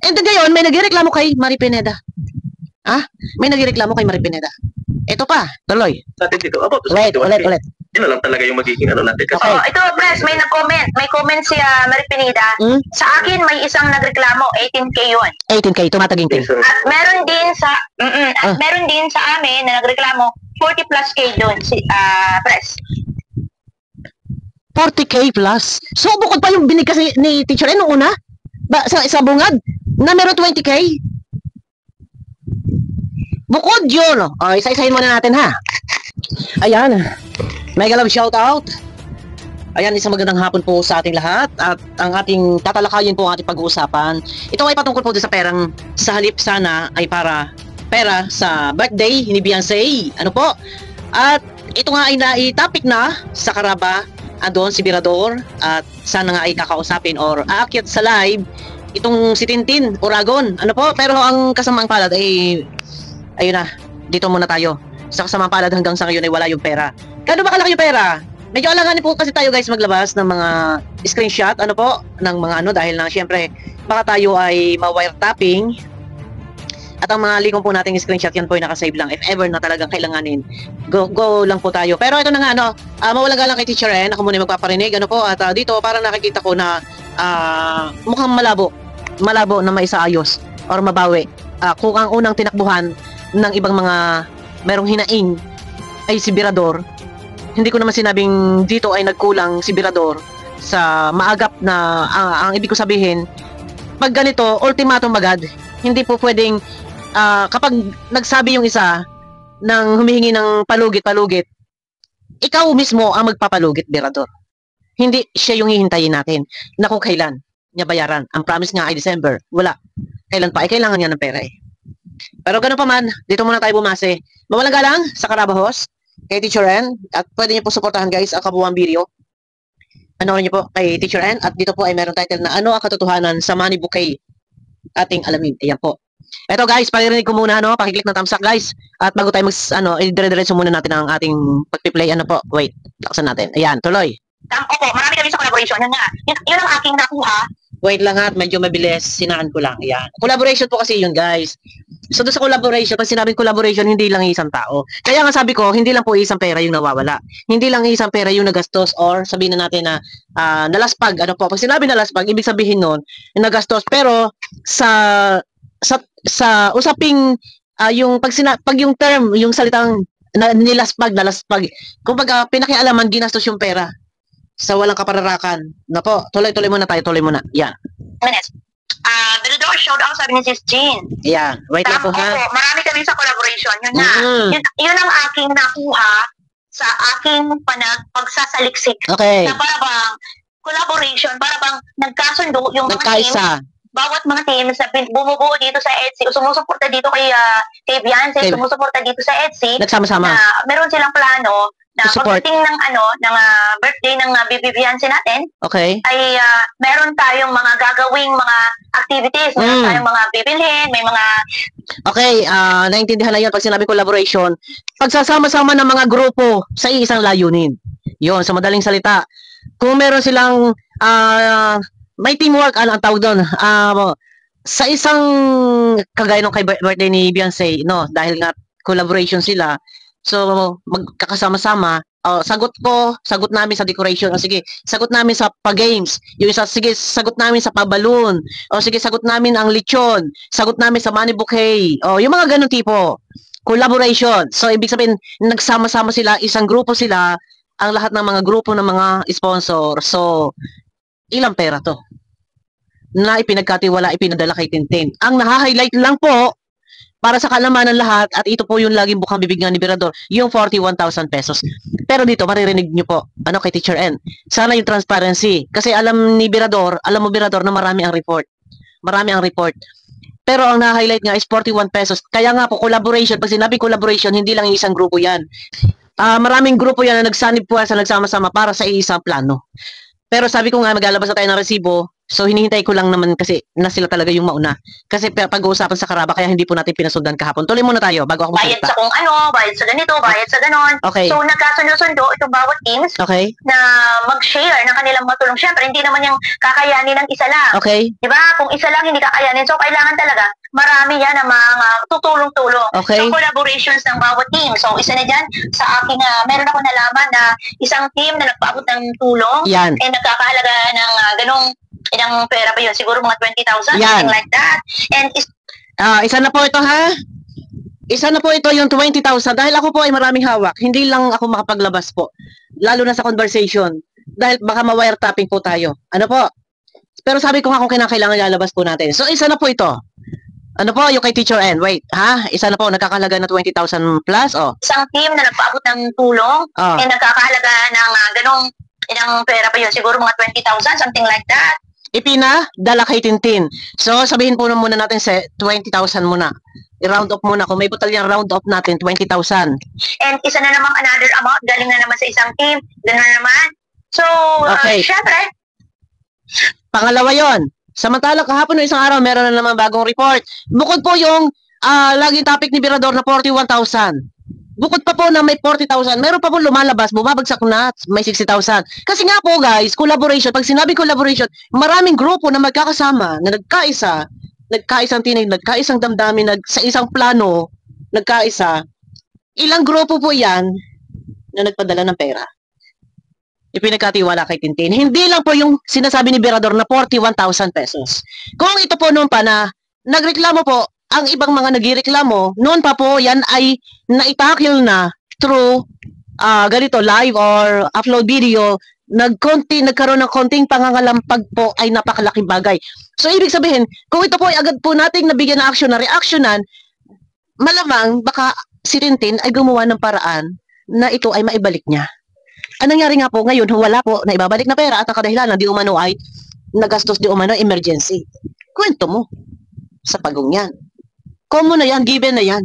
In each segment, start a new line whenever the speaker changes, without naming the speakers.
And then ngayon, may nagreklamo kay Mari Pineda. May nagreklamo kay Mari Pineda. Ito pa, tuloy.
Natin dito. About
Ulit.
Yun na lang talaga yung magiging ano natin. Kasi,
ito, Pres, may nag-comment. May comment si Mari Pineda. Sa akin, may isang nagreklamo, 18K yun.
18K, tumataging K.
At meron din sa amin na nagreklamo, 40 plus K doon, Pres.
40K plus. So, bukod pa yung binig kasi ni Teacher N noong una, sa bungad, na meron 20K. Bukod yun. Isa-isahin muna natin, ha? Ayan. Mega love shout out. Ayan, isang magandang hapon po sa ating lahat. At ang ating tatalakayin po ang ating pag-uusapan. Ito ay patungkol po sa perang sa halip sana ay pera sa birthday ni Beyonce. Ano po? At ito nga ay nai-topic na sa Karaba. Andon si Birador at sana nga ay kakausapin or aakyat sa live itong si Tintin Oragon. Ano po? Pero ang kasamang palad ay ayun na, dito muna tayo. Sa kasamang palad hanggang sa ngayon ay wala yung pera. Kano ba kalaki yung pera? Medyo alanganin po kasi tayo guys maglabas ng mga screenshot ano po ng mga ano dahil na syempre baka tayo ay ma-wiretapping. At ang mga linkong po nating screenshot yan po ay nakasave lang. If ever na talagang kailanganin, go lang po tayo. Pero ito na nga, mawalang galang kay Teacher N. Ako muna magpaparinig. Ano po, at dito parang nakikita ko na mukhang malabo na maisaayos or mabawi. Kung ang unang tinakbuhan ng ibang mga merong hinaing ay si Birador, hindi ko naman sinabing dito ay nagkulang si Birador sa maagap na, ang ibig ko sabihin, pag ganito, ultimatum agad, hindi po pwedeng kapag nagsabi yung isa ng humihingi ng palugit, ikaw mismo ang magpapalugit, Birador. Hindi siya yung hihintayin natin na kung kailan niya bayaran. Ang promise nga ay December. Wala. Kailan pa? Ay kailangan niya ng pera eh. Pero ganun pa man, dito muna tayo bumase. Mawalang galang sa Karabahos, kay Teacher N. At pwede niyo po suportahan guys ang kabuuan video. Panoorin niyo po kay Teacher N. At dito po ay meron title na Ano ang Katotohanan sa Money Bouquet? Ating alamin. Ayan po. Eto guys, pakirinig ko muna pakiclick ng thumbs up guys. At bago tayo dire-diretso muna natin ang ating pag-play. Ano po? Wait, laksan natin. Ayan, tuloy.
Opo, marami kami sa collaboration. Yun ang aking nakuha.
Wait lang medyo mabilis. Sinaan ko lang. Ayan. Collaboration po kasi yun guys. So doon sa collaboration, pag sinabing collaboration, hindi lang isang tao. Kaya nga sabi ko, hindi lang po isang pera yung nawawala. Hindi lang isang pera yung nagastos or sabihin na natin na nalaspag. Ano po? Pag sinabi nalaspag, ibig sabihin nun, nagastos. Pero sa usaping pag yung term, yung salitang nalaspag, kumbaga pinakialaman, ginastos yung pera sa walang kapararakan. Na po, tuloy muna tayo, Yan.
Birador, shout out sabi ni Sis Jean.
Yan, wait lang po ha.
Marami kami sa collaboration. Yun na. Yun ang aking nakuha sa aking pagsasaliksik.
Okay.
Na para bang collaboration, para bang nagkasundo yung mga team. Bawat mga teams na bumubuo dito sa Etsy, sumusuporta dito kay Beyonce, sumusuporta dito sa Etsy.
Nagsama-sama.
Na meron silang plano na pagdating ng birthday ng baby Beyonce natin,
okay,
ay meron tayong mga gagawing mga activities, meron tayong mga bibilhin, may mga
okay, naintindihan na 'yan pag sinabi collaboration, pagsasama-sama ng mga grupo sa isang layunin. 'Yon, sa madaling salita. Kung meron silang may teamwork, ang tawag doon, sa isang kagaya ng kay birthday ni Beyonce, no, dahil nga collaboration sila. So, magkakasama-sama, sagot namin sa decoration, o sige, sagot namin sa pa-games, yung isa, sige, sagot namin sa pa-balloon, o sige, sagot namin ang lechon, sagot namin sa money bouquet, o yung mga ganun tipo, collaboration. So, ibig sabihin, nagsama-sama sila, isang grupo sila, ang lahat ng mga grupo ng mga sponsor. So, ilang pera to? Na ipinagkatiwala, ipinadala kay Tintin. Ang naha-highlight lang po, para sa kalamanan lahat, at ito po yung laging bukang bibig ni Birador, yung 41,000 pesos. Pero dito, maririnig nyo po, kay Teacher N, sana yung transparency. Kasi alam mo Birador, na marami ang report. Pero ang na-highlight nga is 41 pesos. Kaya nga po, collaboration, pag sinabi collaboration, hindi lang isang grupo yan. Maraming grupo yan na nagsanib po sa nagsama-sama para sa isang plano. Pero sabi ko nga, maglalabas na tayo ng resibo, So hinihintay ko lang naman kasi na sila talaga yung mauna. Kasi pag-uusapan sa Karaba kaya hindi po natin pinasundan kahapon. Tuloy muna tayo bago ako
Bayad
magsalita.
sa kung ano, bayad sa ganito, bayad sa ganon.
Okay.
So nagkasundo-sundo itong bawat teams
Okay.
na mag-share ng kanilang mga tulong. Siyempre, hindi naman yung kakayanin ng isa lang.
Okay.
Diba? Kung isa lang hindi kakayanin, so kailangan talaga marami yan na mga tutulong-tulong.
Okay.
So collaborations ng bawat team. So isa na dyan sa aking, meron ako nalaman na isang team na nagpaabot ng tulong
Yan.
nagkakahalaga ng ganong ilang pera ba yun? Siguro mga 20,000,
Yan.
something like that. And
Isa na po ito ha. Isa na po ito yung 20,000 dahil ako po ay maraming hawak. Hindi lang ako makapaglabas po. Lalo na sa conversation. Dahil baka ma-wiretapping po tayo. Ano po? Pero sabi ko nga kung kailangan lalabas po natin. So isa na po ito. Ano po yung kay Teacher N? Wait, ha? Isa na po nagkakahalaga na 20,000 plus oh.
isang team na nagpaabot ng tulong
Oh.
nagkakahalaga ng ganong ilang pera ba yun? Siguro mga 20,000, something like that.
Ipinadala kay Tintin. So, sabihin po muna natin sa 20,000 muna. I-round off muna. Kung may butalyang round off natin, 20,000.
And isa na namang another amount, galing na naman sa isang team, gano'n na naman. So,
Okay.
syempre,
Pangalawa yon. Samantalang kahapon ng isang araw, meron na naman bagong report. Bukod po yung laging topic ni Birador na 41,000. Bukod pa po na may 40,000, meron pa po lumalabas, bumabagsak na, may 60,000. Kasi nga po guys, collaboration, pag sinabi collaboration, maraming grupo na magkakasama, na nagkaisang tinig, nagkaisang damdamin, sa isang plano, nagkaisa. Ilang grupo po yan na nagpadala ng pera. Ipinagkatiwala kay Tintin. Hindi lang po yung sinasabi ni Birador na 41,000 pesos. Kung ito po noon pa na nagreklamo po, ang ibang mga nagireklamo, noon pa po yan ay naitakil na through ganito live or upload video, nagkaroon ng konting pangangalampag po ay napakalaking bagay. So ibig sabihin, kung ito po ay agad po nating nabigyan ng aksyon na reaksyonan, malamang baka si Tintin ay gumawa ng paraan na ito ay maibalik niya. Ang nangyari nga po ngayon, wala po na ibabalik na pera at ang kadahilanan di umano ay nagastos di umano emergency. Kwento mo sa pagong yan. Common na yan, given na yan.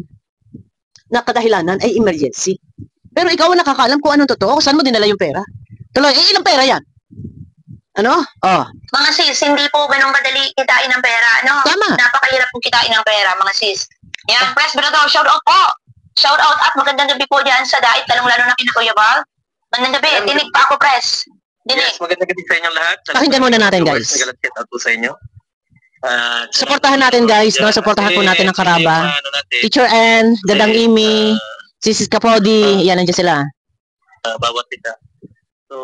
Na kadahilanan ay emergency. Pero ikaw ang nakakaalam kung anong totoo, saan mo dinala yung pera. Tuloy, ilang pera yan? Ano? Oh.
mga sis, hindi po ganun kadali kitain ng pera. No?
Tama.
Napakahirap po kitain ng pera, mga sis. Yan, Press Birador, shout out po. Shout out at magandang gabi po dyan sa Dait, talong-lalo na kina Kuya Val. Magandang gabi, dinig pa ako, Press. Dinig.
Yes, magandang gabi sa inyo lahat.
Pakinggan muna natin, guys.
Magalang shout out po sa inyo.
Suportahan natin guys, no? Suportahan po natin ang Karaba. Teacher N, Gadang Imi, Sisis Kapodi, yan nandiyan sila.
Bawat isa. So,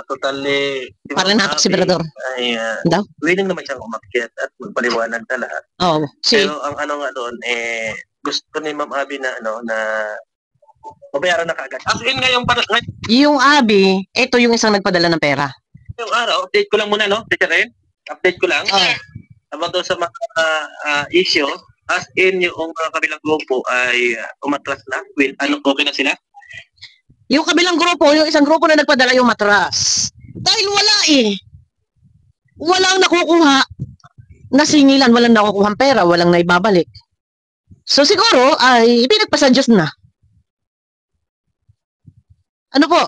totally...
Parang natok si Birador.
Ay,
Daw?
willing naman siyang umakyat at magpaliwanag sa lahat.
Oh, si.
Pero ang nga doon, gusto ni Ma'am Abby na, na mabayaran na kaagad. As in
Yung Abi, ito yung isang nagpadala ng pera.
ngayong araw, update ko lang muna, no? Teacher Ren? Update ko lang.
Oh.
About doon sa mga issue, as in yung kabilang grupo ay umatras na. Will, okay na sila?
Yung kabilang grupo, yung isang grupo na nagpadala yung matras. Dahil wala eh. Walang nakukuha na singilan, walang nakukuha pera, walang naibabalik. So siguro ay pinagpasa Diyos na. Ano po?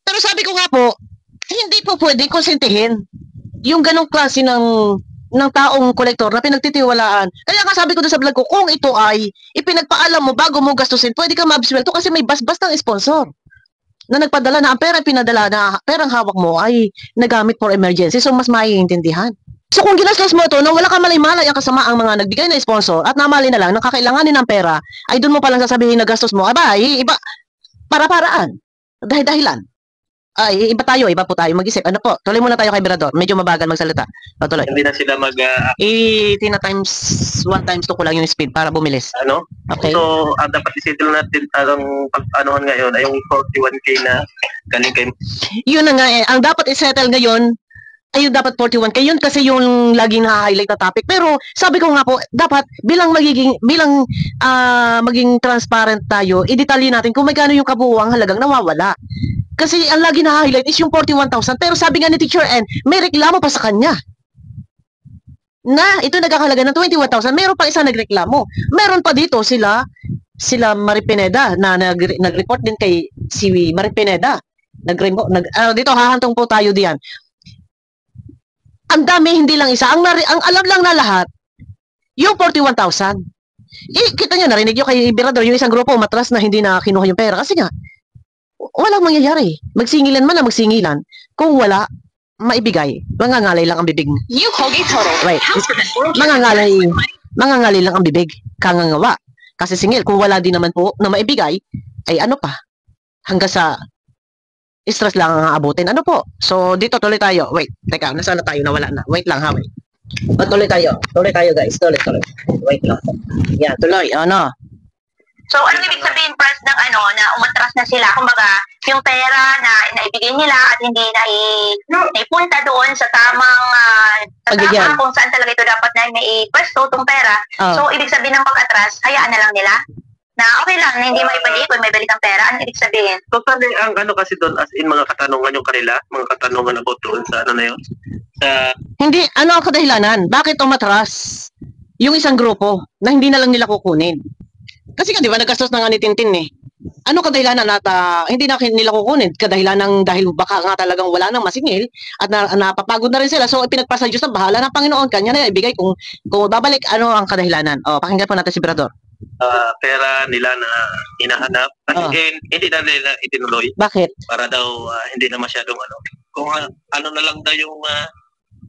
Pero sabi ko nga po, hindi po pwede konsentihin yung ganong klase ng taong kolektor na pinagtitiwalaan. Kaya nga sabi ko doon sa vlog ko, kung ito ay ipinagpaalam mo bago mo gastusin, pwede ka ma-absuelto kasi may basbas ng sponsor na nagpadala na ang pera pinadala na perang hawak mo ay nagamit for emergency. So mas maiintindihan. So kung ginastos mo ito, nang wala ka malay-malay ang kasama ang mga nagbigay na sponsor at namali na lang nang kakailanganin ng pera, ay doon mo palang sasabihin na gastos mo, iba, para-paraan. Dahilan. Ay, iba po tayo mag-isip. Ano po? Tuloy muna tayo kay Birador. Medyo mabagal magsalita. O, tuloy.
Hindi na sila
Tina times 1 times 2 ko lang yung speed para bumilis. Okay.
So, dapat isettle natin ang pag-anohan ngayon ay yung 41K na galing kay...
Yun na nga eh. Ang dapat isettle ngayon ay yung dapat 41K. Yun kasi yung laging na-highlight na topic. Pero sabi ko nga po, dapat bilang maging transparent tayo, idetalye natin kung magkano yung kabuuang halagang nawawala. Kasi ang lagi na-highlight is yung 41,000. Pero sabi nga ni Teacher N, may reklamo pa sa kanya. Na ito nagkakahalaga ng 21,000. Meron pa isang nagreklamo. Meron pa dito sila Marie Pineda na nag-report din kay si Marie Pineda. Dito hahantong po tayo diyan. Ang dami, hindi lang isa. Ang alam lang na lahat, yung 41,000. Kita nyo, narinig nyo kay Birador, yung isang grupo umatras na hindi na kinuha yung pera. Kasi nga, walang mangyayari. Magsingilan man na magsingilan. Kung wala, maibigay. Mangangalay lang ang bibig.
You Colgate Total.
Right. Mangangalay lang ang bibig. Kangangawa. Kasi singil, kung wala din naman po na maibigay, ay ano pa? Hanggang sa stress lang ang abutin. Ano po? So, dito tuloy tayo. Wait, teka, nasaan na tayo? Nawala na. Wait lang ha, wait. Tuloy tayo. Tuloy tayo, guys. Tuloy. Wait lang. Yan, tuloy. Ano?
So, ano ibig sabihin, Pres, ng na umatras na sila? Kumbaga, yung pera na naibigay nila at hindi na ipunta doon sa tamang kung saan talaga ito dapat na may-pwesto itong pera. So, ibig sabihin ng pag-atras, hayaan na lang nila? Na okay lang, na hindi maibalik kung may balik ang pera. Ano ibig sabihin?
Totally, ang kasi doon, as in mga katanungan yung kanila, mga katanungan about doon sa na yun.
Hindi, ano ang kadahilanan? Bakit umatras yung isang grupo na hindi na lang nila kukunin? Kasi nga, di ba, nagkastos na nga ni Tintin eh. Ano kadahilanan at hindi na nila kukunin? Kadahilanan dahil baka nga talagang wala nang masingil at napapagod na rin sila. So, pinagpasa Diyos na bahala ng Panginoon. Kanya na ibigay kung babalik, ano ang kadahilanan. Pakinggan po natin si Birador.
Pera nila na hinahanap. Kasi hindi na nila itinuloy.
Bakit?
Para daw hindi na masyadong Kung ano na lang daw yung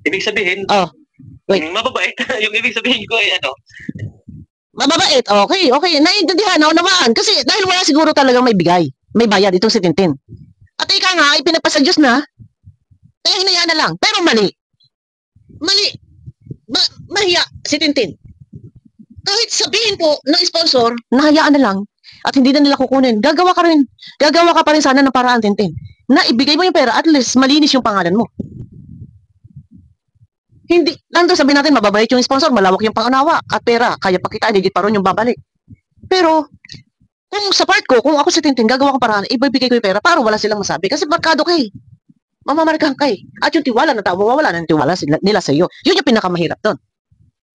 ibig sabihin. Mababait. Yung ibig sabihin ko ay
Mababait. Okay. Naiintindihan, naunawaan. Kasi dahil wala siguro talagang may bigay. May bayad itong si Tintin. At ika nga, ipinagpasa Diyos na, kaya hinayaan na lang. Pero mali. Mahiya si Tintin. Kahit sabihin po ng sponsor, nahayaan na lang at hindi na nila kukunin. Gagawa ka pa rin sana ng paraan, Tintin. Na ibigay mo yung pera, at least malinis yung pangalan mo. Hindi, nandun sabihin natin, mababait yung sponsor, malawak yung pangunawa at pera, kaya pakitaan, higit pa ron yung babalik. Pero, kung sa part ko, kung ako si Tintin, gagawa ko paraan, ibibigay ko yung pera para wala silang masabi. Kasi barkado kay. Mamamarkahan kay. At yung tiwala na tao, mawawala ng tiwala nila sa iyo. Yun yung pinakamahirap doon.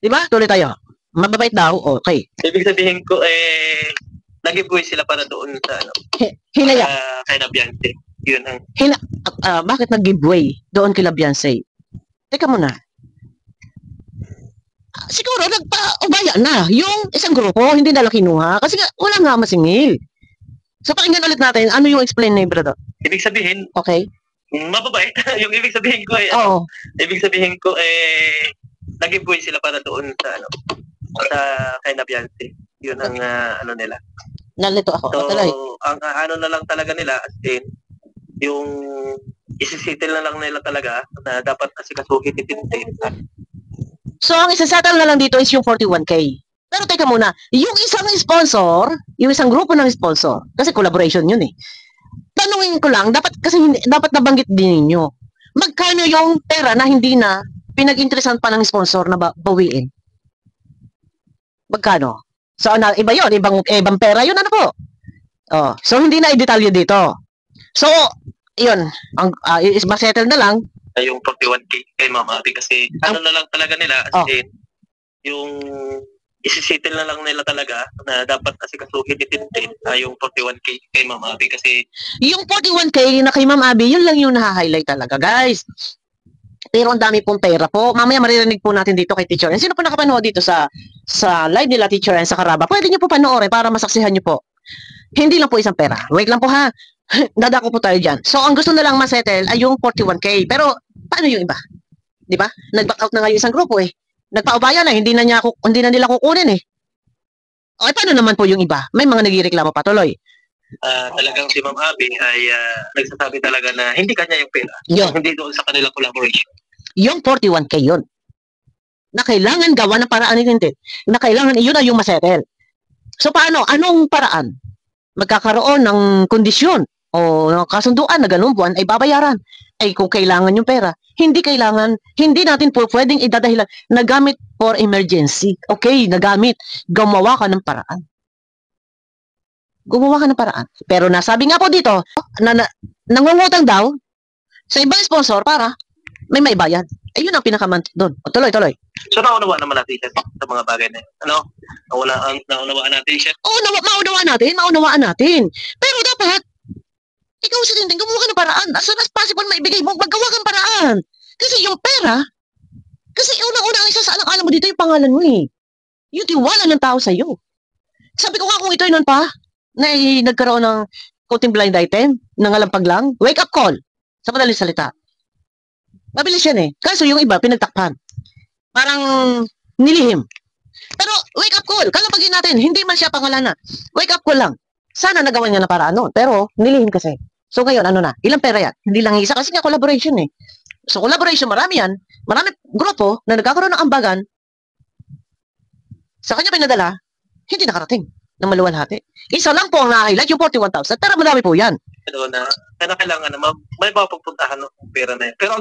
Diba? Tuloy tayo. Mababait daw, okay.
Ibig sabihin ko, nag-giveaway sila para doon sa
Hinaya.
Kay Beyonce. Yun ang...
Bakit nag-giveaway doon kila Beyonce? Teka muna. Siguro nagpa-ubaya na yung isang grupo, hindi nila kinuha kasi wala nga masingil. So pakinggan ulit natin, ano yung explain ni Brother?
Ibig sabihin,
okay.
Mababait. Yung ibig sabihin ko ay ibig sabihin ko nag-giveaway sila para doon sa sa kay Beyonce. Yun ang nila.
Nalito ako.
So, ang na lang talaga nila as in yung isisettle na lang nila talaga na dapat asikasuhin ni Tintin.
So, ang isasettle na lang dito is yung 41K. Pero teka muna, yung isang sponsor, yung isang grupo ng sponsor, kasi collaboration yun eh. Tanungin ko lang, dapat nabanggit din ninyo, magkano yung pera na hindi na pinag-interesan pa ng sponsor na bawiin? Magkano? So, iba yun, ibang pera yun, ano po? So, hindi na i-detalye dito. So, yun, masettle na lang,
yung 41K kay Mama Abby kasi na lang talaga nila as in yung isisettle na lang nila talaga na dapat asikasuhin ni Tintin yung 41K kay Mama Abby kasi
yung 41K na kay Ma'am Abby, yun lang yung naha-highlight talaga, guys. Pero ang dami pong pera po. Mamaya maririnig po natin dito kay Teacher N. Sino po nakapanood dito sa live nila Teacher N sa Karaba? Pwede nyo po panoorin para masaksihan nyo po. Hindi lang po isang pera. Wait lang po ha. Dadako po tayo dyan. So, ang gusto na lang masettle ay yung 41K. Pero, paano yung iba? Di ba? Nag-back out na nga yung isang grupo eh. Nagpaubaya na, hindi na nila kukunin eh. Okay, paano naman po yung iba? May mga nagireklamo pa, tuloy.
Talagang si Ma'am Abby ay nagsasabi talaga na hindi kanya yung pera. Hindi doon sa kanilang collaboration. Yung
41K yun. Na kailangan gawa ng paraan hindi. Na kailangan yun ay yung masettle. So, paano? Anong paraan? Magkakaroon ng kondisyon o kasunduan na ganun buwan ay babayaran. Ay kung kailangan yung pera, hindi natin po pwedeng idadahilan na gamit for emergency. Okay, nagamit. Gumawa ka ng paraan. Pero nasabi nga po dito, nangungutang daw sa ibang sponsor para may maibayad. Ayun ang pinakamantik doon. Tuloy.
So, naunawa naman natin siya sa mga bagay na yun. Naunawaan natin siya.
Maunawaan natin. Pero dapat, ikaw si Tintin, gumawa ka ng paraan. As soon as possible, maibigay mo, maggawa kang paraan. Kasi yung pera, alam mo dito yung pangalan mo eh. Yung tiwala ng tao sa'yo. Sabi ko nga kung ito'y nun pa, na nagkaroon ng coating blind item, nangalampag lang, wake up call. Sa madaling salita. Mabilis yan eh. Kaso yung iba, pinagtakpan. Parang nilihim. Pero wake up call, kalapagin natin, hindi man siya pangalan na. Wake up call lang. Sana nagawa niya na para ano, pero nilihim kasi. So ngayon, ano na, ilang pera yan? Hindi lang isa kasi nga collaboration eh. So collaboration, marami yan. Marami grupo na nagkakaroon ng ambagan. Sa kanya pinadala, hindi nakarating ng maluwalhati. Isa lang po ang na-highlight, yung 41,000. Pero madami po yan.
Na kailangan na may mapagpuntahan ng pera na yun. Pero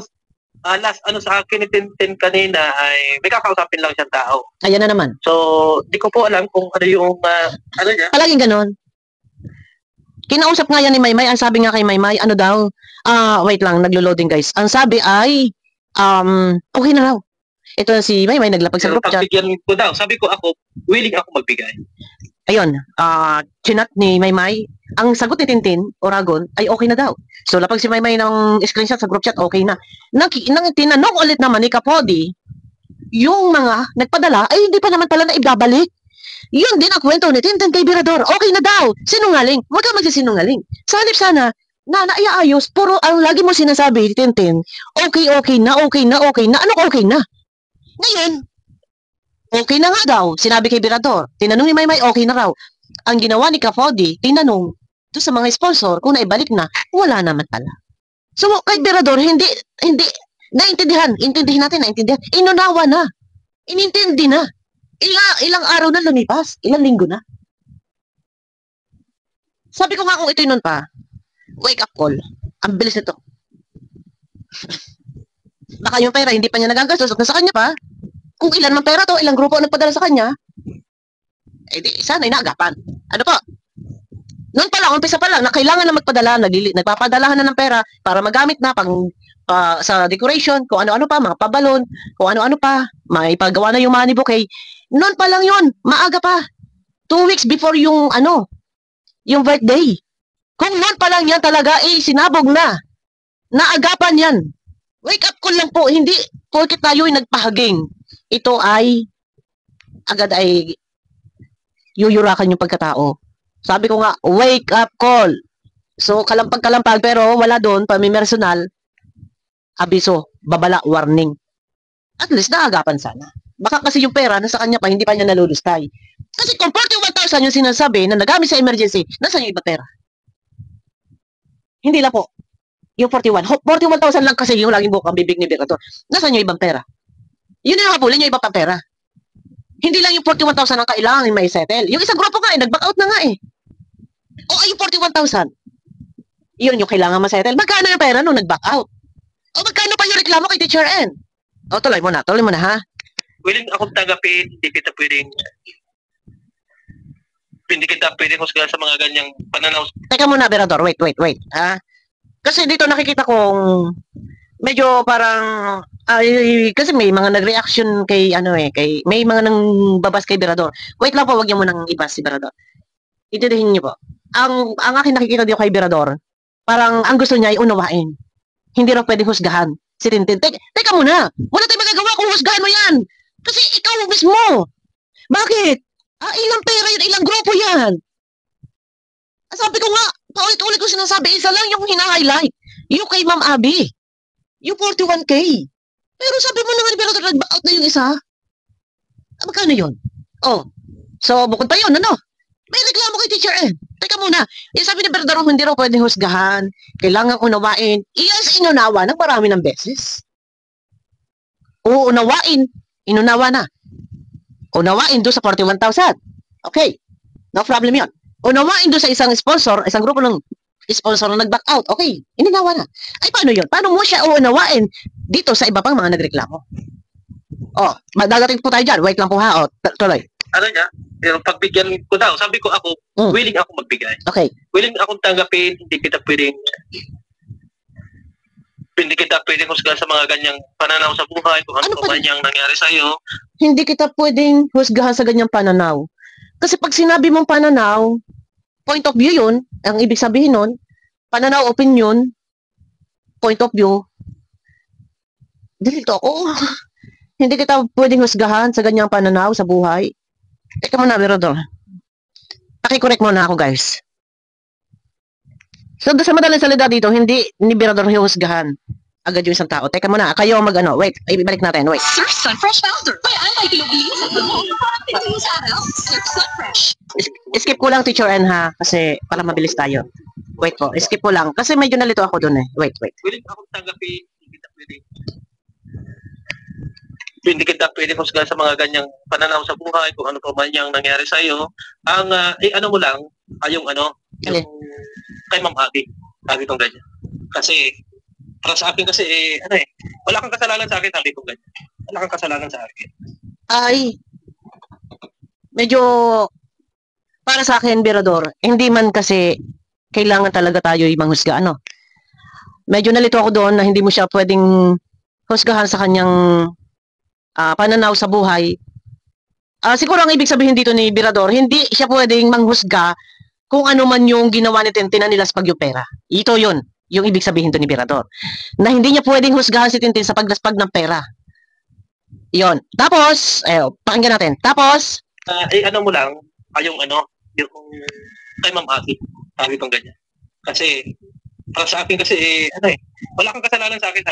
last, sa akin ni Tintin kanina ay may kakausapin lang siyang tao.
Ayan na naman.
So, di ko po alam kung ano yung, niya.
Palaging ganon. Kinausap nga yan ni Maymay. Ang sabi nga kay Maymay, ano daw, wait lang, naglo-loading guys. Ang sabi ay, okay na raw. Ito na si Maymay, naglapag sa
Pero
group chat.
pagbigyan ko daw, sabi ko ako, willing ako magbigay.
Ayun, chinat ni Maymay. Ang sagot ni Tintin, Oragon, ay okay na daw. So, lapag si Maymay ng screenshot sa group chat, okay na. Nang tinanong ulit naman ni Kapodi, yung mga nagpadala, ay hindi pa naman pala na ibabalik. Yun din ang kwento ni Tintin kay Birador. Okay na daw. Sinungaling. Huwag ka magsisinungaling. Sa halip sana, na naiaayos, puro ang lagi mo sinasabi, Tintin, okay na. Ano okay na? Ngayon, okay na nga daw, sinabi kay Birador. Tinanong ni Maymay, okay na raw. Ang ginawa ni Kafodi, tinanong doon sa mga sponsor kung naibalik na, wala naman pala. So, kay Birador, hindi, naintindihan natin. Inunawa na. Inintindi na. Ilang araw na lumipas, ilang linggo na. Sabi ko nga kung ito'y nun pa, wake up call. Ang bilis nito. Baka yung pera, hindi pa niya nagagastos at nasa kanya pa. Kung ilan man pera to, ilang grupo ang nagpadala sa kanya, eh di, sana inaagapan. Ano po? Noon pa lang, umpisa pa lang, na kailangan na magpadala, nagpapadalahan na ng pera para magamit na sa decoration, kung ano-ano pa, mga pabalon, kung ano-ano pa, maipagawa na yung money bouquet. Noon pa lang yun, maaga pa. 2 weeks before yung yung birthday. Kung noon pa lang yan talaga, sinabog na. Naagapan yan. Wake up call lang po, hindi porket tayo ay nagpahaging. Ito ay agad ay yuyurakan yung pagkatao. Sabi ko nga, wake up call. So, kalampag-kalampag, pero wala doon, pamimersonal, abiso, babala, warning. At least, naagapan sana. Baka kasi yung pera, nasa kanya pa, hindi pa niya nalulustay. Kasi kung 41,000 yung sinasabi na nagamit sa emergency, nasa yung iba pera? Hindi lang po. Yung 41,000 lang kasi yung laging bukang bibig ni Birador. Nasaan yung ibang pera? Yun yung habulin, yung ibang pang pera. Hindi lang yung 41,000 ang kailangan may settle. Yung isang grupo nga nag-back out na nga eh. O ay yung 41,000. Yun yung kailangan ma-settle. Magkano yung pera nung nag-back out? O magkano pa yung reklamo kay Teacher N? O tuloy mo na ha.
Willing akong tanggapin, hindi kita pwedeng husgahan sa mga ganyang pananaw.
Teka muna, Berador. Wait. Ha? Kasi dito nakikita kong medyo parang kasi may mga nag-reaction kay may mga nang babas kay Berador. Wait lang po, wag niyo munang ibas si Berador. Intindihin niyo po. Ang akin nakikita dito kay Berador, parang ang gusto niya ay unawain. Hindi raw pwedeng husgahan si Tintin. Teka muna. Wala tayong magagawa kung husgahan mo yan. Kasi ikaw mismo. Bakit? Ilang pera yun, ilang grupo yan. Sabi ko nga, paulit-ulit ko sinasabi, isa lang yung hina-highlight. Yung kay Ma'am Abby. Yung 41K. Pero sabi mo naman, pero nag-back out na yung isa. Magkano yun? Oh. So, bukod pa yun, ano? May reklamo kay Teacher N. Teka muna. Sabi ni Berdaro, hindi raw pwedeng husgahan. Kailangan unawain. Yes, inunawa ng marami ng beses. Uunawain. Inunawa na. Unawain doon sa 41,000. Okay. No problem yun. Unawain doon sa isang sponsor, isang grupo ng sponsor na nag-back out. Okay. Ininawa na. Ay, paano yun? Paano mo siya uunawain dito sa iba pang mga nagreklamo? Oh, madagating po tayo dyan. Wait lang po ha. Oh, tuloy.
Ano niya? Pero pagbigyan ko daw, sabi ko ako, willing ako magbigay.
Okay.
Willing akong tanggapin, hindi kita pwedeng husgahan sa mga ganyang pananaw sa buhay, kung ano pa yung nangyari sa'yo.
Hindi kita pwedeng husgahan sa ganyang pananaw. Kasi pag sinabi mong pananaw, point of view yun, ang ibig sabihin nun, pananaw, opinion, point of view, dilito ako. Hindi kita pwedeng husgahan sa ganyang pananaw sa buhay. Teka muna, Birador. Paki-correct mo na ako, guys. So, sa madaling salita dito, hindi ni Birador husgahan agad yung isang tao. Teka muna, kayo mag-ano. Wait, ibalik natin. Wait.
Surf Sunfresh Powder. May anti-kilobili sa tubo. Parang sa araw. Surf Sunfresh.
Skip ko lang, Teacher N, ha? Kasi para mabilis tayo. Wait po, skip ko lang. Kasi medyo nalito ako dun eh. Wait.
Willing akong tanggapin, hindi kita pwede husgahan sa mga ganyang pananaw sa buhay, kung ano pa man yung nangyari sa iyo. Ang ano mo lang, yung
Alin?
kay Ma'am Abby. Sabi kong ganyan. Kasi para sa akin kasi wala kang kasalanan sa akin, sabi kong ganyan. Wala kang kasalanan sa akin.
Ay, medyo para sa akin, Birador, hindi man kasi kailangan talaga tayo manghusga, ano. Medyo nalito ako doon na hindi mo siya pwedeng husgahan sa kanyang pananaw sa buhay. Siguro ang ibig sabihin dito ni Birador, hindi siya pwedeng manghusga kung ano man yung ginawa ni Tintin na nilaspag yung pera. Ito yun, yung ibig sabihin to ni Birador. Na hindi niya pwedeng husgahan si Tintin sa paglaspag ng pera. Yon. Tapos, pakinggan natin. Tapos,
ano mo lang, yung kay Ma'am Abby. Sabi kong ganyan. Kasi para sa akin kasi wala kang kasalanan sa akin.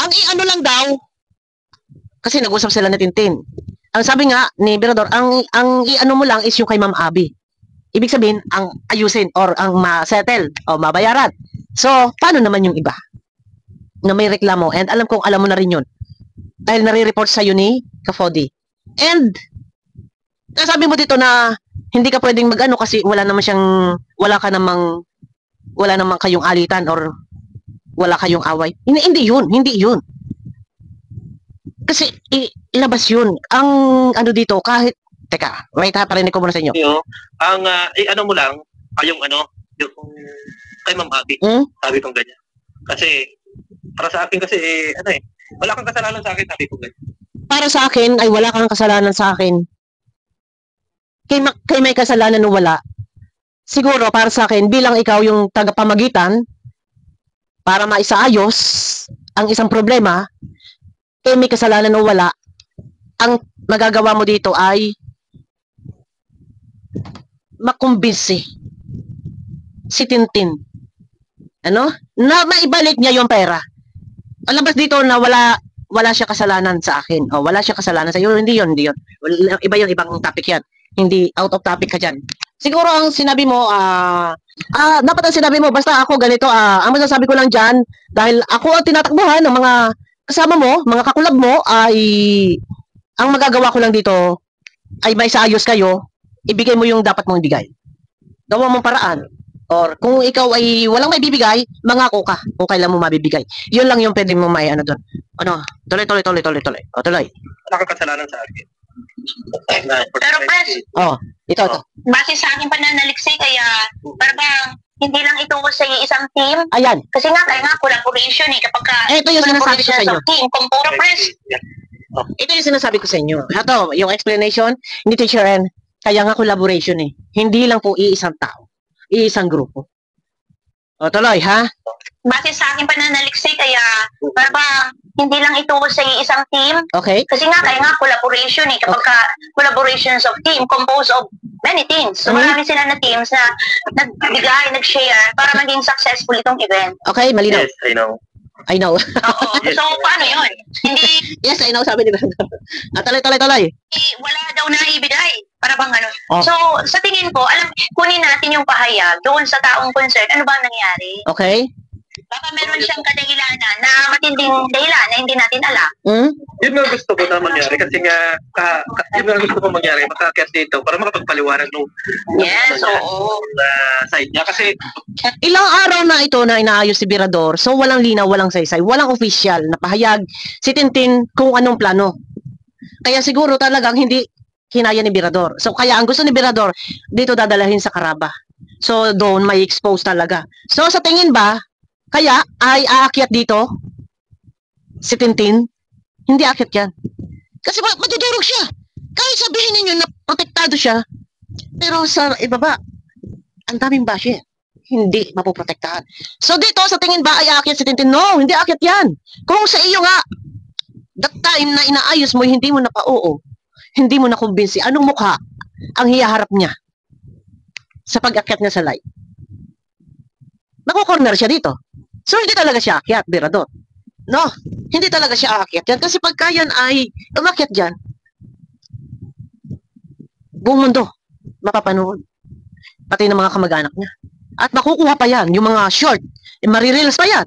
ang ano lang daw, kasi nag-usap sila ni Tintin. Ang sabi nga ni Birador, ang i-ano mo lang is yung kay Ma'am Abby. Ibig sabihin, ang ayusin or ang ma-settle o mabayaran. So, paano naman yung iba? Na may reklamo. And alam kong alam mo na rin yun. Dahil nare-report sa'yo ni Kafodi. And, nasabi mo dito na hindi ka pwedeng mag-ano kasi wala namang kayong alitan or wala kayong away. Hindi yun. Kasi ilabas yun. Ang ano dito, kahit, teka, wait ha, parinig ko muna sa inyo.
Ang ano mo lang, yung kay Ma'am Abby. Sabi kong ganyan. Kasi, para sa akin kasi, wala kang kasalanan sa akin, sabi kong ganyan.
Para sa akin, ay wala kang kasalanan sa akin. Kay may kasalanan o wala. Siguro, para sa akin, bilang ikaw yung tagapamagitan, para maisaayos ang isang problema, kay may kasalanan o wala, ang magagawa mo dito ay makumbinsi si Tintin. Ano? Na maibalik niya yung pera. Alabas dito na wala siya kasalanan sa akin. O, wala siya kasalanan sa iyo. Hindi yun. Iba yung ibang topic yan. Hindi out of topic ka dyan. Siguro ang sinabi mo, dapat ang sinabi mo, basta ako ganito, ang masasabi ko lang dyan, dahil ako ang tinatakbuhan ng mga kasama mo, mga kakulab mo, ay ang magagawa ko lang dito ay may saayos kayo, ibigay mo yung dapat mong ibigay. Gawa mong paraan. Or kung ikaw ay walang may bibigay, mangako ka kung kailan mo mabibigay. Yun lang yung pwede mo may ano doon. Tuloy. O, tuloy.
Wala kang kasalanan sa akin.
Pero Pres,
ito.
base sa aking pananaliksik, kaya parang hindi lang ito sa isang team.
Ayan.
Kasi kaya collaboration kapag
Ito yung sinasabi ko sa inyo.
Team, kung puro Pres.
Ito yung sinasabi ko sa inyo. Ito, yung explanation, ni Teacher N, kaya nga collaboration eh. Hindi lang po iisang tao. Iisang grupo. O, tuloy, ha?
Base sa aking pananaliksik, kaya parang hindi lang ito sa isang team.
Okay.
Kasi kaya collaboration kapag collaborations of team composed of many teams. So marami sila na teams na nagbigay, nag-share para maging successful itong event.
Okay, malinaw.
Yes, I know.
I know.
Oo. So paano yun? Hindi,
Yes, I know, sabi nila. Tuloy.
wala daw na ibigay. Para bang ano.
Oh.
So sa tingin ko, kunin natin yung pahayag doon sa taong concerned. Ano ba ang nangyari?
Okay.
Baka meron siyang kadahilanan na matinding dahilan na hindi natin alam.
Yun nga gusto ko na mangyari kasi nga yun nga gusto ko mangyari makakyat dito para makapagpaliwanag nung
Yes, oo.
side niya kasi
Ilang araw na ito na inaayos si Birador, so walang linaw, walang saysay, walang official na pahayag si Tintin kung anong plano. Kaya siguro talagang hindi hinaya ni Birador. So kaya ang gusto ni Birador, dito dadalahin sa Karaba. So doon may expose talaga. So sa tingin ba, kaya ay aakyat dito si Tintin? Hindi aakyat yan. Kasi madudurog siya. Kahit sabihin ninyo na protektado siya, pero sa ibaba, ang daming bashe. Hindi mapoprotektahan. So dito, sa tingin ba ay aakyat si Tintin? No, hindi aakyat yan. Kung sa iyo nga, That time na inaayos mo, hindi mo na pa-oo. Hindi mo na kumbinsi. Anong mukha ang hiyaharap niya sa pag-akyat niya sa live? Nakukorner siya dito. So, hindi talaga siya akyat, Birador. No, hindi talaga siya aakyat yan. Kasi pagka yan ay umakyat dyan, buong mundo, mapapanood. Pati ng mga kamag-anak niya. At makukuha pa yan, yung mga short, marireels pa yan.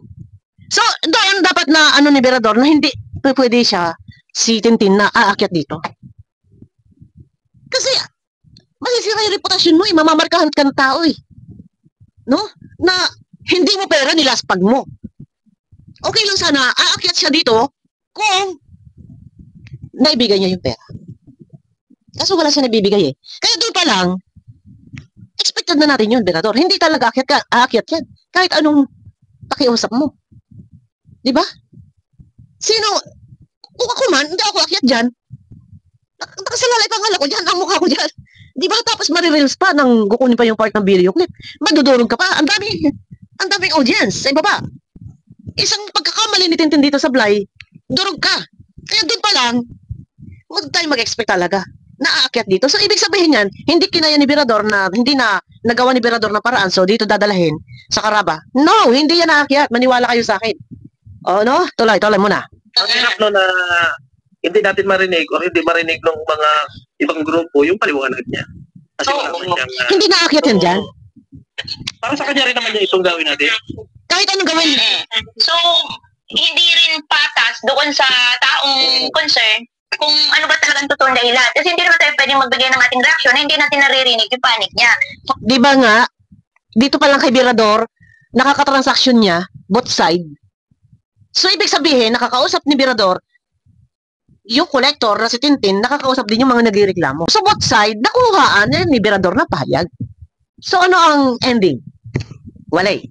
So, doon dapat na ano ni Birador na hindi pwede siya si Tintin na aakyat dito. Kasi, masisira yung reputasyon mo, mamamarkahan ka ng tao eh. No? Na hindi mo pera, nilaspag mo. Okay lang sana, aakyat siya dito kung naibigay niya yung pera. Kaso wala siya nabibigay eh. Kaya doon pa lang, expected na natin yun, Birador. Hindi talaga aakyat yan. Kahit anong pakiusap mo. Diba? Sino, kung ako man, hindi ako aakyat dyan. Nakasalalay pangalan ko dyan, ang mukha ko dyan. Diba? Tapos marireels pa, nang kukunin pa yung part ng video clip. Madudurog ka pa. Ang daming audience sa ibaba. Isang pagkakamali ni Tintin dito sa Blay, durog ka. Kaya doon pa lang, huwag tayo mag-expect talaga na aakyat dito. So, ibig sabihin yan, hindi kinaya ni Birador na, hindi na nagawa ni Birador na paraan, so dito dadalahin sa Karaba. No, hindi yan aakyat. Maniwala kayo sa akin. O, no? Tuloy muna.
Ang hirap no na hindi natin marinig o hindi marinig ng mga ibang grupo yung paliwanag niya. Kasi wala naman siyang...
Hindi na aakyat yan dyan.
Para sa kanya rin naman niya itong gawin natin.
Kahit anong gawin.
So, hindi rin patas doon sa taong concern kung ano ba talagang totoong dahilan. Kasi hindi naman tayo pwedeng magbigay ng ating reaction na hindi natin naririnig yung panic niya.
Di ba nga, dito pa lang kay Birador, nakakatransaksyon niya, both side. So, ibig sabihin, nakakausap ni Birador, yung collector na si Tintin, nakakausap din yung mga nagreklamo. So, both side, nakuhaan ni Birador na pahayag. So, ano ang ending? Walay.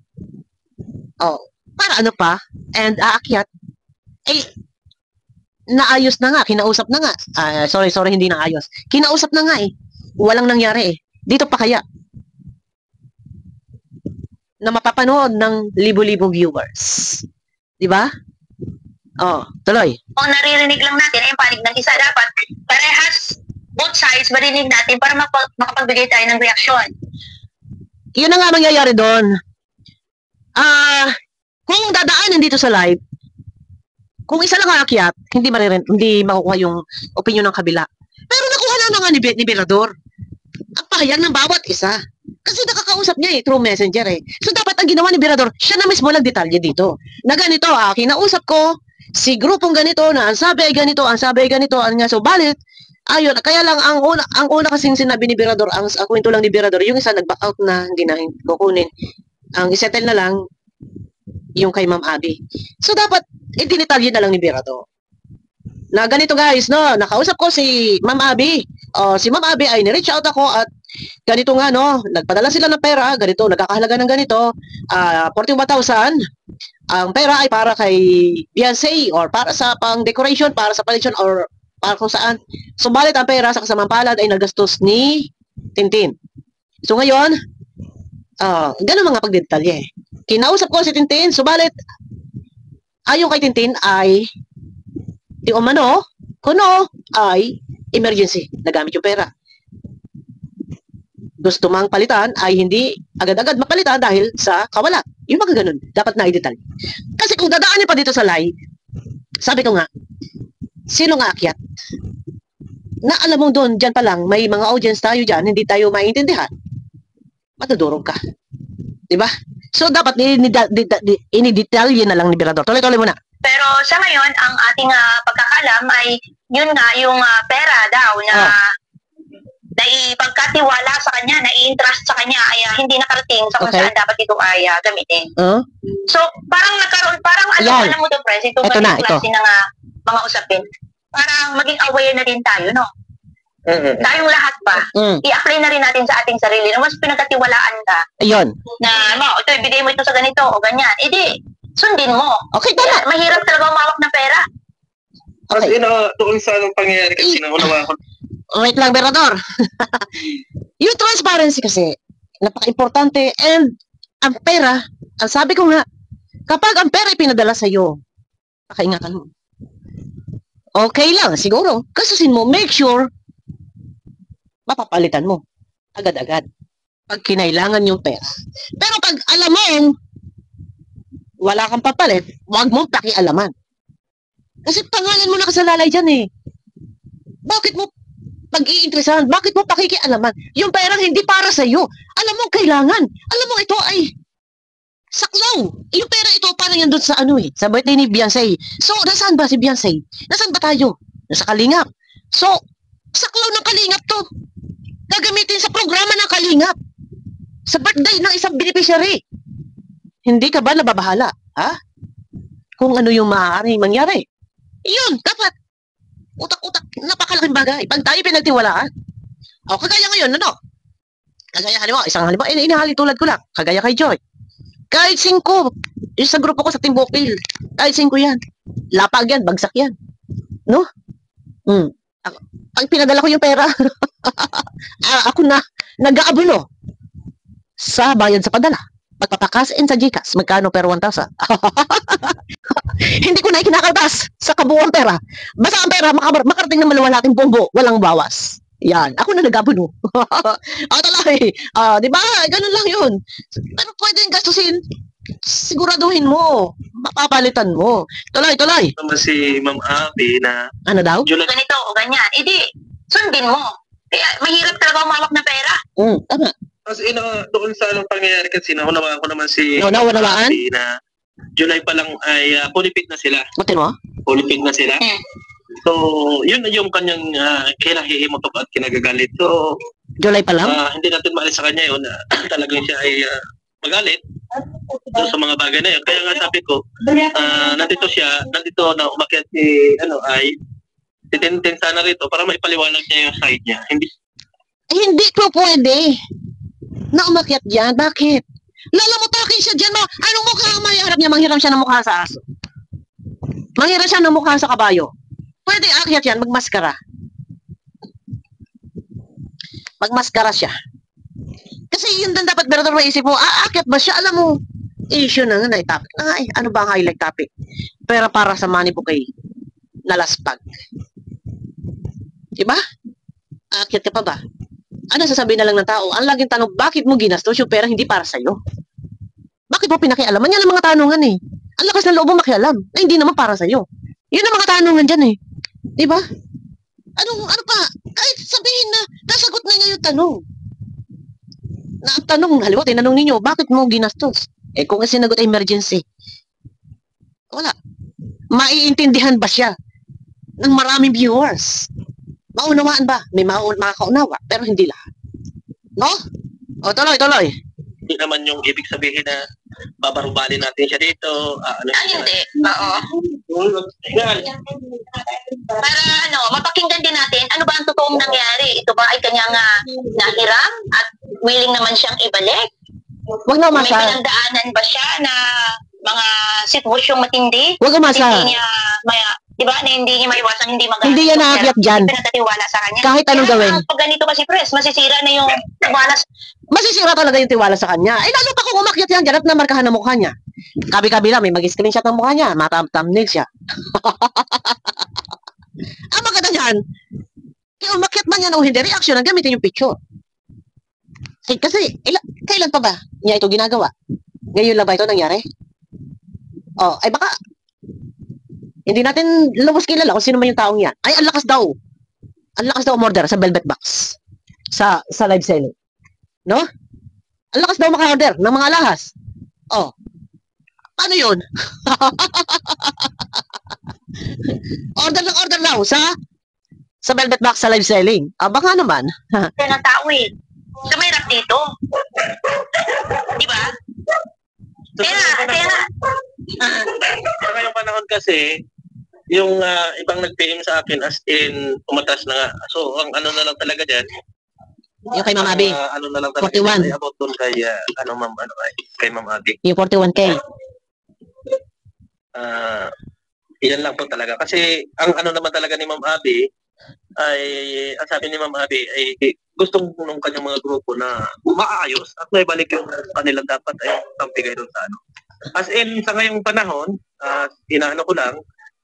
Oh, para ano pa? And aakyat. Eh, naayos na nga, kinausap na nga. Sorry, hindi naayos. Kinausap na nga eh. Walang nangyari eh. Dito pa kaya? Na mapapanood ng libo-libong viewers. Di ba? Oh, tuloy.
Kung naririnig lang natin ay yung panig ng isa, dapat parehas both sides marinig natin para makapagbigay tayo ng reaksyon.
Yun na nga mangyayari doon. Kung dadaanan dito sa live, kung isa lang aakyat, hindi makukuha yung opinion ng kabila. Pero nakuha na nga ni Birador ang pahayag ng bawat isa. Kasi nakakausap niya through messenger eh. So dapat ang ginawa ni Birador, siya na mismo nagdetalye dito. Na ganito, kinausap ko si grupong ganito na ang sabi ay ganito, so balit, ayun, kaya lang ang una kasing sinabi ni Birador, ang kwento lang ni Birador, yung isa nag-back out na, hindi na kukunin. Ang isettle na lang yung kay Ma'am Abby. So dapat idinitalye na lang ni Birador. Na ganito guys, no, nakausap ko si Ma'am Abby. Si Ma'am Abby ay ni-reach out ako at ganito nga, no, nagpadala sila ng pera, ganito, nagkakahalaga ng ganito, 41,000. Ang pera ay para kay Beyonce or para sa pang-decoration, para sa palitsyon or para kung saan. Subalit ang pera sa kasamang palad ay nagastos ni Tintin. So ngayon, ganun mga pagdetalye. Kinausap ko si Tintin, subalit ayon kay Tintin ay di umano, kuno ay emergency, nagamit yung pera. Gusto mang palitan ay hindi agad-agad mapalitan dahil sa kawala. Yung mga ganun, dapat na i-detalye. Kasi kung dadaanin pa dito sa live, sabi ko nga, sino nga akyat? Na alam mo doon, dyan pa lang, may mga audience tayo dyan, hindi tayo maintindihan. Matudurog ka. Diba? So, dapat inidetalye na lang ni Birador. Tuloy-tuloy muna.
Pero sa ngayon, ang ating pagkakalam ay yun nga, yung pera daw na naipagkatiwala sa kanya, nai-entrust sa kanya ay hindi nakarating sa kung saan dapat ito ay gamitin. So, parang nagkaroon, alam mo to, Pres, ito ba yung klase ng mga usapin? Parang maging aware na din tayo, no? Tayong lahat ba? I-apply na rin natin sa ating sarili. Na mas pinagkatiwalaan ka. Ayun. Na, ito, ibigay mo ito sa ganito o ganyan. Di, sundin mo. Okay, tama. Mahirap talaga umawak ng pera.
Okay. Kasi doon sa pangyayari kasi naunawa ko.
Wait lang, Birador. Yung transparency kasi, napaka-importante. And, ang pera, ang sabi ko nga, kapag ang pera ipinadala sa'yo, pakaingatan mo. okay lang, siguro. Kasusin mo, make sure, mapapalitan mo. Agad-agad. Pag kinailangan yung pera. Pero pag alam mo, wala kang papalit, huwag mong pakialaman. Kasi pangalan mo nakasalalay dyan eh. Bakit mo pag-iintresahan? Bakit mo pakikialaman? Yung perang hindi para sa'yo. Alam mo, kailangan. Alam mo, ito ay saklaw. Yung pera ito, parang yan doon sa sa birthday ni Beyonce. So, nasaan ba si Beyonce? Nasaan ba tayo? Nasa Kalingap. So, saklaw ng Kalingap to. Gagamitin sa programa ng Kalingap. Sa birthday ng isang beneficiary. Hindi ka ba nababahala? Ha? Kung ano yung maaaring mangyari. Yun, dapat. Utak-utak, napakalaking bagay. Pag tayo pinagtiwalaan. O, kagaya ngayon, ano? Kagaya, isang halimbawa, inahali tulad ko lang. Kagaya kay Joy. Kahit 5, yung sa grupo ko sa Timbukil, kahit 5 yan. Lapag yan, bagsak yan. No? Pag pinadala ko yung pera, ako na, nag-aabuno sa bayad sa padala. Pagpapakas-in sa GCash, magkano per 1,000? Hindi ko na ikinakaltas sa kabuuan pera. Basta ang pera, makarating na maluwalating bombo, walang bawas. Yan, ako na nag-abuno. Talay, di ba? Ganun lang yun. Pero pwedeng gastusin, siguraduhin mo, mapapalitan mo. Tuloy.
Naman si Ma'am Abby na...
Ano daw?
Ganito o ganyan. Edi, sundin mo. Kaya mahirap talaga umawak ng pera.
Tama.
Kasi doon sa anong pangyayari kasi naunawaan ko naman si
Naunawaan?
Abby na July pa lang ay pulipit na sila.
Matin mo?
Pulipit na sila. So, yun na yung kanyang kinahihimutok at kinagagalit. So,
July pa lang?
hindi natin maalis sa kanya yun. Talagang siya ay magalit doon sa mga bagay na yun. Kaya nga sabi ko, nandito na umakyat si Tintin sana rito para maipaliwanag niya yung side niya.
Hindi ko pwede na umakyat dyan. Bakit? Lalamutakin siya dyan. Anong mukha ang mahiharap niya? Manghiram siya ng mukha sa aso. Manghiram siya ng mukha sa kabayo. Pwede akyat yan, magmaskara. Magmaskara siya. Kasi yun din dapat berador maisip mo, aakyat ba siya? Alam mo, issue na nga na topic. Ano ba ang highlight topic? Pero para sa money bouquet, nalaspag. Diba? Aakyat ka pa ba? Ano sasabihin na lang ng tao? Ang laging tanong, bakit mo ginastos yung pera hindi para sa'yo? Bakit mo pinakialaman? Yan ang mga tanungan eh. Ang lakas ng loob mo makialam na hindi naman para sa'yo. Yun ang mga tanungan dyan eh. Diba? Ano pa? Kahit sabihin na, nasagot na niya yung tanong. Na ang tanong, halimbawa, tinanong ninyo, bakit mo ginastos? Kung ang sinagot ay emergency. Wala. Maiintindihan ba siya ng maraming viewers? Maunawaan ba? May makakaunawa, pero hindi lahat. No? Tuloy.
Hindi naman yung ibig sabihin na babarubali natin siya dito.
Hindi. Oo. Para mapakinggan din natin, ano ba ang totoong nangyari? Ito ba ay kanyang nahiram at willing naman siyang ibalik?
Huwag na
May
umasa.
pinagdaanan ba siya na mga sitwasyong matindi?
Huwag umasa.
Hindi niya, diba, na hindi niya maiwasan, hindi magalit.
Hindi yan naakyat dyan.
Pinatatiwala sa kanya.
Kahit anong
Kaya,
gawin.
Pag ganito kasi, Pres, masisira na yung tiwala.
Masisira talaga yung tiwala sa kanya. Lalo pa kung umakyat yan dyan at namarkahan ng mukha niya. Kabi-kabila, may mag-screenshot ng mukha niya. Thumbnail siya. Ang maganda niyan, kaya umakyat man yan o hindi, reaction ang gamitin yung picture. Kasi, kailan pa ba niya ito ginagawa? Ngayon lang ba ito nangyari? Baka, hindi natin lubos kilala kung sino man yung taong yan. Ang lakas daw. Ang lakas daw umorder sa Velvet Box. Sa live selling. No? Ang lakas daw maka-order ng mga alahas. Paano yun? order lang sa Velvet Box sa live selling. Baka naman.
Kaya ng tao eh. Sa may rap dito. Diba? Kaya
Sa ngayong panahon kasi, yung ibang nag-PM sa akin as in umatras na nga. So, ang ano na lang talaga dyan,
Yung kay Ma'am Abby.
ano na lang talaga
41.
ay about dun kay, kay Ma'am Abby.
Yung 41K.
Iyan lang po talaga. Kasi, ang ano naman talaga ni Ma'am Abby, ay, ang sabi ni Ma'am Abby, ay gustong nung kanyang mga grupo na maayos at may balik yung kanilang dapat ay tampigay doon sa ano. As in, sa ngayong panahon, inaano ko lang,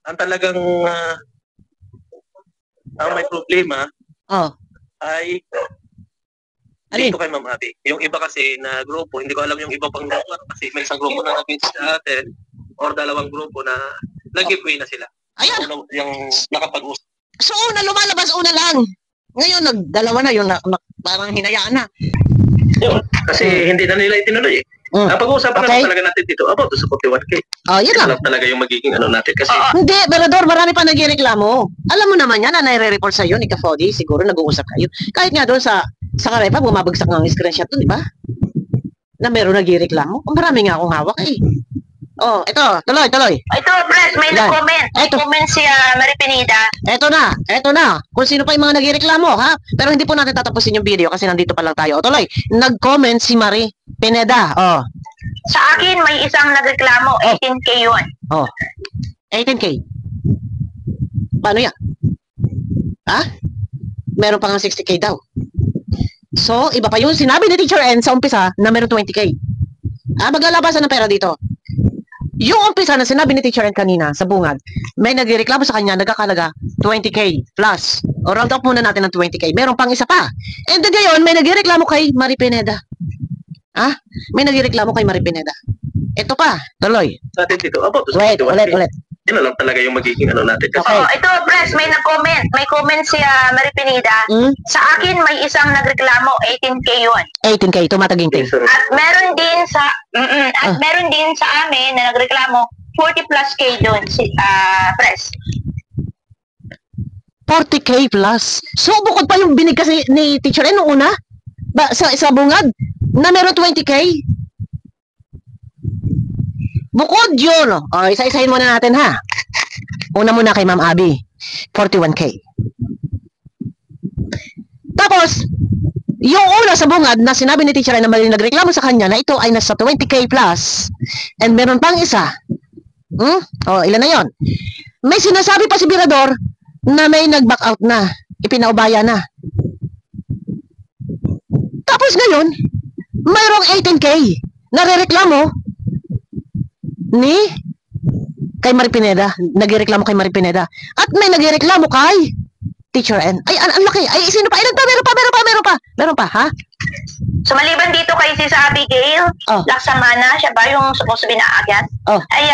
ang talagang Ang may problema
Oh.
ay
Alin?
dito kay Ma'am Abby. Yung iba kasi na grupo, hindi ko alam yung iba pang grupo kasi may isang grupo na nag-message sa atin or dalawang grupo na nag-giveaway na sila.
Ayan.
Yung nakapag-usap.
So, una lumalabas, una lang. Ngayon, nagdalawa na yun, parang hinayaan na.
Kasi hindi na nila itinuloy eh. Pag-uusapan
Okay.
na talaga natin dito about sa 41K.
Oh, yun
Ito
lang.
lang talaga yung magiging ano natin. Kasi
Hindi, Berador, marami pa nagreklamo. Alam mo naman yan na nare-report sa'yo ni Ka-Fody, siguro nag-uusap kayo. Kahit nga doon sa Karepa, bumabagsak ng screenshot doon, di ba? Na meron nagreklamo. Marami nga akong hawak eh. Oh, ito, tuloy.
Ito, Pres, may
Yan.
nag-comment. May
Ito.
comment si Marie Pineda.
Eto na. Kung sino pa yung mga nagreklamo, ha? Pero hindi po natin tatapusin yung video kasi nandito pa lang tayo. O, tuloy. Nag-comment si Marie Pineda. Oh,
Sa akin, may isang nagreklamo. 18K yun.
18K. Paano yan? Ha? Meron pa nga 60K daw. So, iba pa yung sinabi ni Teacher N sa umpisa na meron 20K. Maglalabasan ng pera dito. Yung umpisa na sinabi ni Teacher N kanina sa bungad, may nagreklamo sa kanya, nagkakalaga 20K plus. O round up muna natin ng 20K. Meron pang isa pa. And then ngayon, may nagreklamo kay Marie Pineda. May nagreklamo kay Marie Pineda. Ito pa, tuloy.
sa atin dito about sa
Ulit.
41K. Yun na lang talaga yung magiging ano natin. Kasi
Okay.
Ito, Pres, may nag-comment. May comment si Marie Pineda. Sa akin, may isang nagreklamo. 18K yun.
18K, tumataginting.
Sir,
At meron din sa amin na nagreklamo 40 plus K doon si Pres.
40K plus. So, bukod pa yung binig kasi ni Teacher N nung una, sa bungad, na meron 20K. Bukod yun. O, isa-isahin muna natin, ha? Una muna kay Ma'am Abby, 41K. Tapos, yung una sa bungad na sinabi ni Teacher N na mali nagreklamo sa kanya na ito ay nasa 20K plus, and meron pang isa. O, ilan na yon? May sinasabi pa si Birador na may nag-back out na, ipinaubaya na. Tapos ngayon, mayroong 18K na rereklamo ni kay Marie Pineda. Nagreklamo kay Marie Pineda. At may nagreklamo kay Teacher N. Ay, ang laki. Ay, sino pa? Ilan pa? Meron pa, ha?
So, maliban dito kay Sis Abigail, Laksamana, siya ba yung supposed to be naakyat? Ay,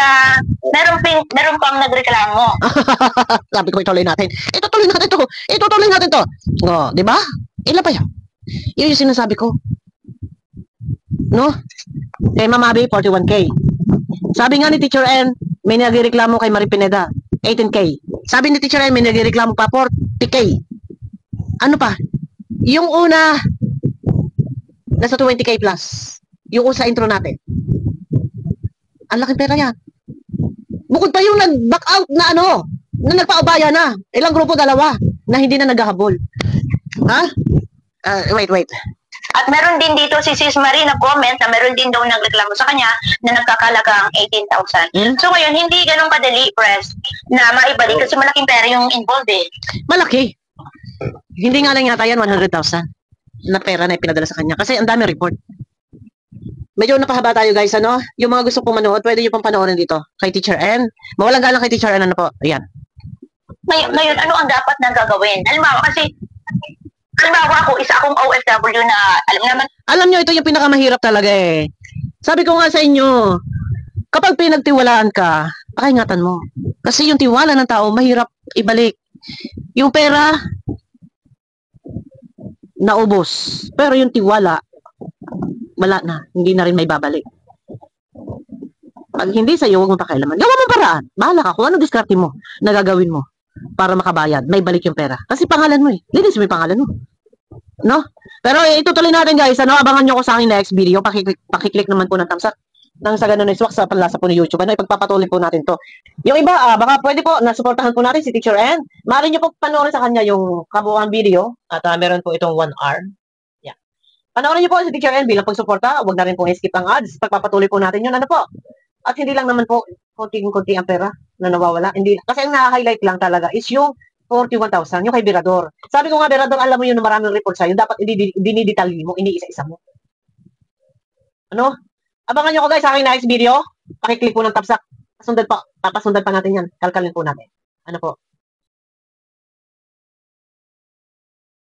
meron pang nagreklamo.
Sabi ko, ituloy natin. Itutuloy natin to. O, di ba? Ilan pa yan? Yun yung sinasabi ko. No? Kay Ma'am Abby, 41K. Sabi nga ni Teacher N, may nagreklamo kay Marie Pineda, 18K. Sabi ni Teacher N, may nagreklamo pa, 40K. Ano pa? Yung una, nasa 20K plus. Yung sa intro natin. Ang laking pera yan. Bukod pa yung nag-back out na na nagpaubaya na. Ilang grupo, dalawa, na hindi na naghahabol. Ha? Wait.
At meron din dito si Sis Marie na comment na meron din daw nagreklamo sa kanya na nagkakalagang 18,000. So ngayon, hindi ganun kadali, Pres, na maibalik kasi malaking pera yung involved eh.
Malaki. Hindi nga lang yata yan 100,000 na pera na ipinadala sa kanya. Kasi ang dami report. Medyo napahaba tayo guys, Yung mga gusto pong manood, pwede nyo pong panoorin dito. Kay Teacher N. Mawalang galang kay Teacher N, Ayan.
Ngayon, ano ang dapat na gagawin? Halimbawa ako, isa akong OFW na
Alam nyo, ito yung pinakamahirap talaga eh. Sabi ko nga sa inyo, kapag pinagtiwalaan ka, pakaingatan mo. Kasi yung tiwala ng tao, mahirap ibalik. Yung pera, naubos. Pero yung tiwala, wala na. Hindi na rin may babalik. Pag hindi sa'yo, huwag mo pakialaman. Gawa mo paraan. Bahala ka kung ano diskarte mo na gagawin mo para makabayad. May balik yung pera. Kasi pangalan mo eh. Linis mo yung pangalan mo. No? Pero itutuloy natin guys. Abangan nyo ko sa aking next video. Pakiclick naman po ng thumbs up. Nang sa ganun ay swak sa panlasa po ni YouTube. Ipagpapatuloy po natin to. Yung iba, baka pwede po, nasuportahan po natin si Teacher N. Maaari nyo po panoorin sa kanya yung kabuuan video. At meron po itong 1 hour. Yeah. Panoorin nyo po si Teacher N bilang pagsuporta. Huwag na rin po i-skip ang ads. Pagpapatuloy po natin yun. Ano po? At hindi lang naman po konting-konti ang pera na nawawala. Hindi, kasi ang na-highlight lang talaga is yung 41,000, yung kay Birador. Sabi ko nga, Birador, alam mo yun na maraming report sa'yo. Dapat dinidetali mo, iniisa-isa mo. Abangan nyo ko guys sa aking next video. Pakiclick po ng thumbs up. Papasundan pa natin yan. Kalkalin po natin. Ano po?